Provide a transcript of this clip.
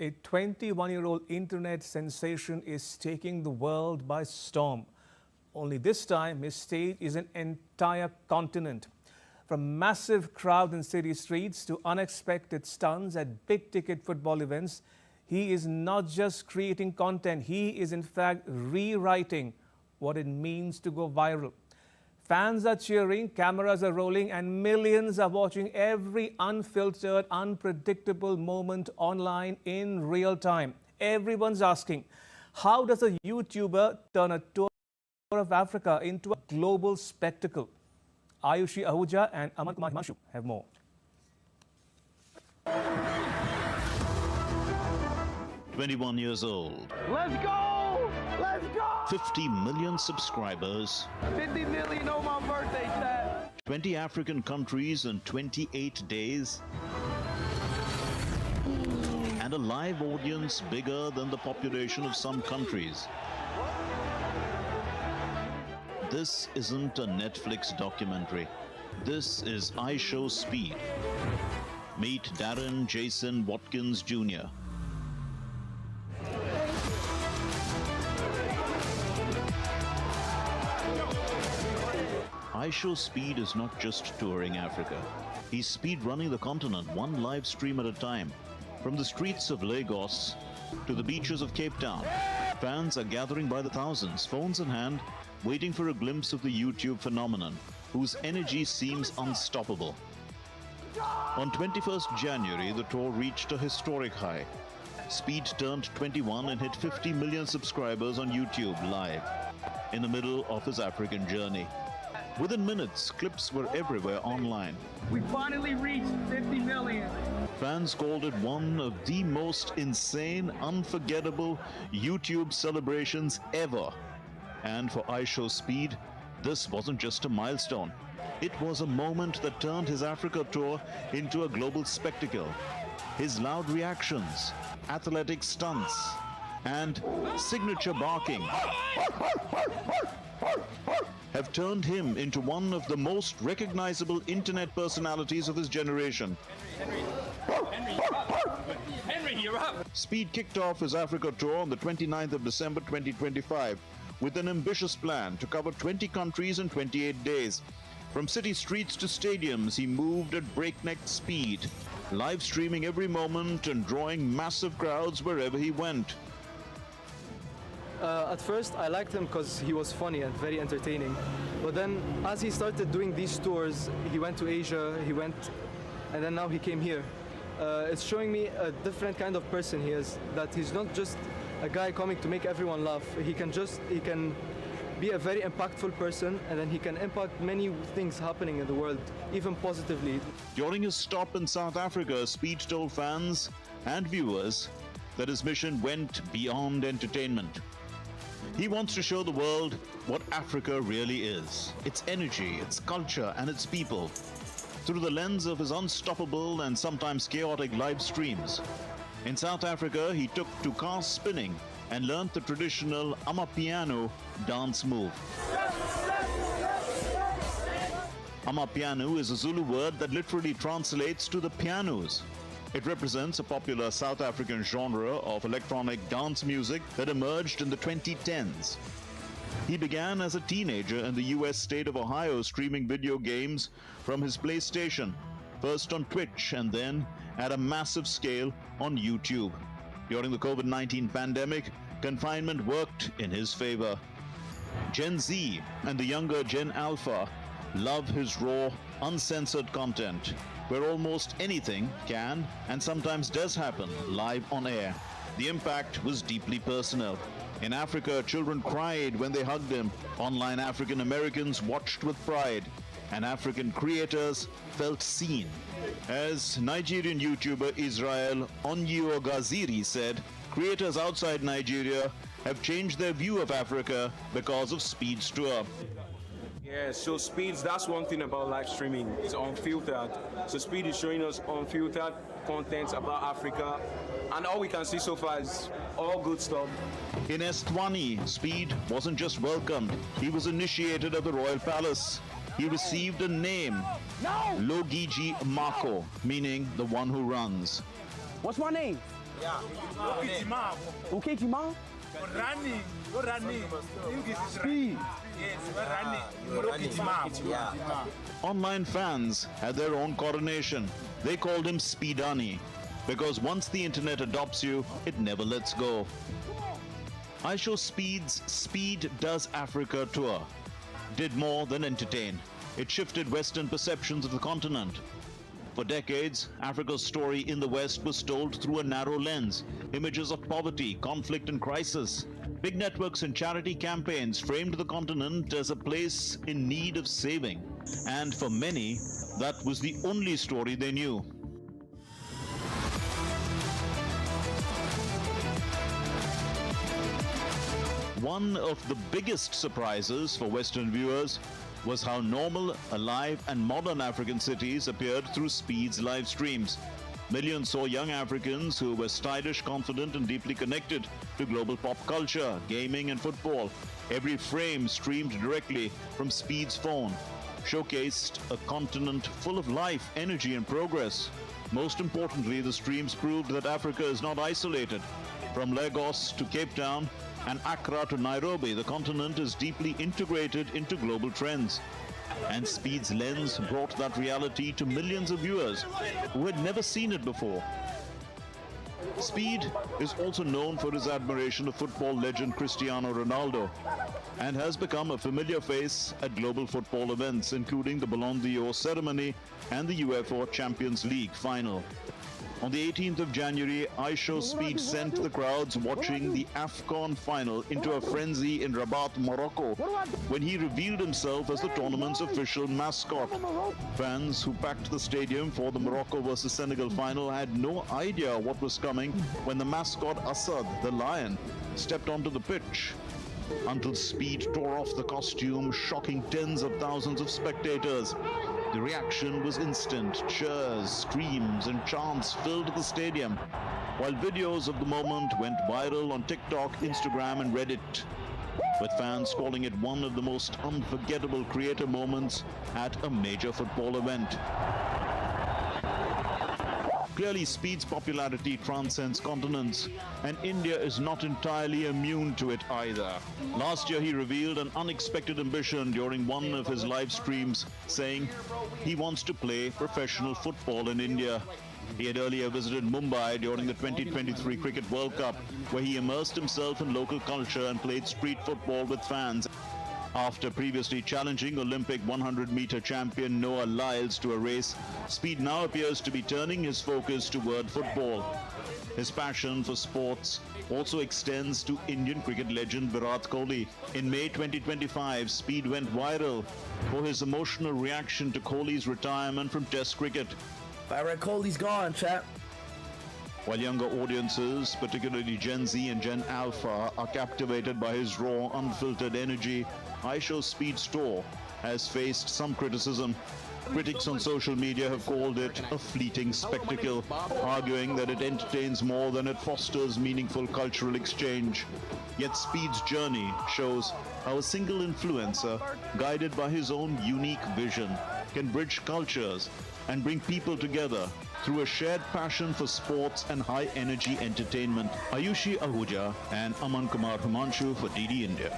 A 21-year-old internet sensation is taking the world by storm. Only this time, his stage is an entire continent. From massive crowds in city streets to unexpected stunts at big-ticket football events, he is not just creating content, he is in fact rewriting what it means to go viral. Fans are cheering, cameras are rolling, and millions are watching every unfiltered, unpredictable moment online in real time. Everyone's asking, how does a YouTuber turn a tour of Africa into a global spectacle? Ayushi Ahuja and Aman Kumar Himanshu have more. 21 years old. Let's go! Let's go! 50 million subscribers. 50 million on my birthday, Chad. 20 African countries in 28 days. And a live audience bigger than the population of some countries. This isn't a Netflix documentary. This is IShowSpeed. Meet Darren Jason Watkins Jr. IShowSpeed is not just touring Africa. He's speed running the continent, one live stream at a time. From the streets of Lagos to the beaches of Cape Town, fans are gathering by the thousands, phones in hand, waiting for a glimpse of the YouTube phenomenon, whose energy seems unstoppable. On 21st January, the tour reached a historic high. Speed turned 21 and hit 50 million subscribers on YouTube live, in the middle of his African journey. Within minutes, clips were everywhere online. We finally reached 50 million. Fans called it one of the most insane, unforgettable YouTube celebrations ever. And for IShowSpeed, this wasn't just a milestone. It was a moment that turned his Africa tour into a global spectacle. His loud reactions, athletic stunts, and signature barking have turned him into one of the most recognizable internet personalities of his generation. Henry, you're up. Speed kicked off his Africa tour on the 29th of December 2025 with an ambitious plan to cover 20 countries in 28 days. From city streets to stadiums, he moved at breakneck speed, live streaming every moment and drawing massive crowds wherever he went. At first, I liked him because he was funny and very entertaining. But then, as he started doing these tours, he went to Asia, and then now he came here. It's showing me a different kind of person he is, that he's not just a guy coming to make everyone laugh. He can be a very impactful person, and then he can impact many things happening in the world, even positively. During his stop in South Africa, Speed told fans and viewers that his mission went beyond entertainment. He wants to show the world what Africa really is, its energy, its culture, and its people, through the lens of his unstoppable and sometimes chaotic live streams. In South Africa, he took to car spinning and learned the traditional Amapiano dance move. Amapiano is a Zulu word that literally translates to the pianos. It represents a popular South African genre of electronic dance music that emerged in the 2010s. He began as a teenager in the US state of Ohio streaming video games from his PlayStation, first on Twitch and then at a massive scale on YouTube. During the COVID-19 pandemic, confinement worked in his favor. Gen Z and the younger Gen Alpha love his raw, uncensored content, where almost anything can and sometimes does happen live on air. The impact was deeply personal. In Africa, children cried when they hugged him. Online African Americans watched with pride, and African creators felt seen. As Nigerian YouTuber Israel Onyogaziri said, creators outside Nigeria have changed their view of Africa because of Speed's tour. Yeah, so Speed's, that's one thing about live streaming. It's unfiltered. So Speed is showing us unfiltered content about Africa. And all we can see so far is all good stuff. In Eswatini, Speed wasn't just welcomed, he was initiated at the Royal Palace. He received a name, Logiji Mako, meaning the one who runs. What's my name? Ukejima? Running. Speed. Online fans had their own coronation. They called him Speedani, because once the internet adopts you, it never lets go. IShowSpeed's Speed Does Africa tour did more than entertain. It shifted Western perceptions of the continent. For decades, Africa's story in the West was told through a narrow lens. Images of poverty, conflict and crisis. Big networks and charity campaigns framed the continent as a place in need of saving. And for many, that was the only story they knew. One of the biggest surprises for Western viewers was how normal, alive and modern African cities appeared through Speed's live streams. Millions saw young Africans who were stylish, confident and deeply connected to global pop culture, gaming and football. Every frame streamed directly from Speed's phone, showcased a continent full of life, energy and progress. Most importantly, the streams proved that Africa is not isolated. From Lagos to Cape Town and Accra to Nairobi, the continent is deeply integrated into global trends. And Speed's lens brought that reality to millions of viewers who had never seen it before. Speed is also known for his admiration of football legend Cristiano Ronaldo and has become a familiar face at global football events, including the Ballon d'Or ceremony and the UEFA Champions League final. On the 18th of January, IShowSpeed sent the crowds watching the AFCON final into a frenzy in Rabat, Morocco, when he revealed himself as the tournament's official mascot. Fans who packed the stadium for the Morocco vs Senegal final had no idea what was coming when the mascot Assad, the lion, stepped onto the pitch. Until Speed tore off the costume, shocking tens of thousands of spectators. The reaction was instant. Cheers, screams and chants filled the stadium, while videos of the moment went viral on TikTok, Instagram and Reddit, with fans calling it one of the most unforgettable creator moments at a major football event. Clearly, Speed's popularity transcends continents, and India is not entirely immune to it either. Last year, he revealed an unexpected ambition during one of his live streams, saying he wants to play professional football in India. He had earlier visited Mumbai during the 2023 Cricket World Cup, where he immersed himself in local culture and played street football with fans. After previously challenging Olympic 100-meter champion Noah Lyles to a race, Speed now appears to be turning his focus toward football. His passion for sports also extends to Indian cricket legend Virat Kohli. In May 2025, Speed went viral for his emotional reaction to Kohli's retirement from Test cricket. Virat Kohli's gone, chap. While younger audiences, particularly Gen Z and Gen Alpha, are captivated by his raw, unfiltered energy, IShowSpeed's tour has faced some criticism. Critics on social media have called it a fleeting spectacle, arguing that it entertains more than it fosters meaningful cultural exchange. Yet Speed's journey shows how a single influencer, guided by his own unique vision, can bridge cultures and bring people together through a shared passion for sports and high-energy entertainment. Ayushi Ahuja and Aman Kumar Himanshu for DD India.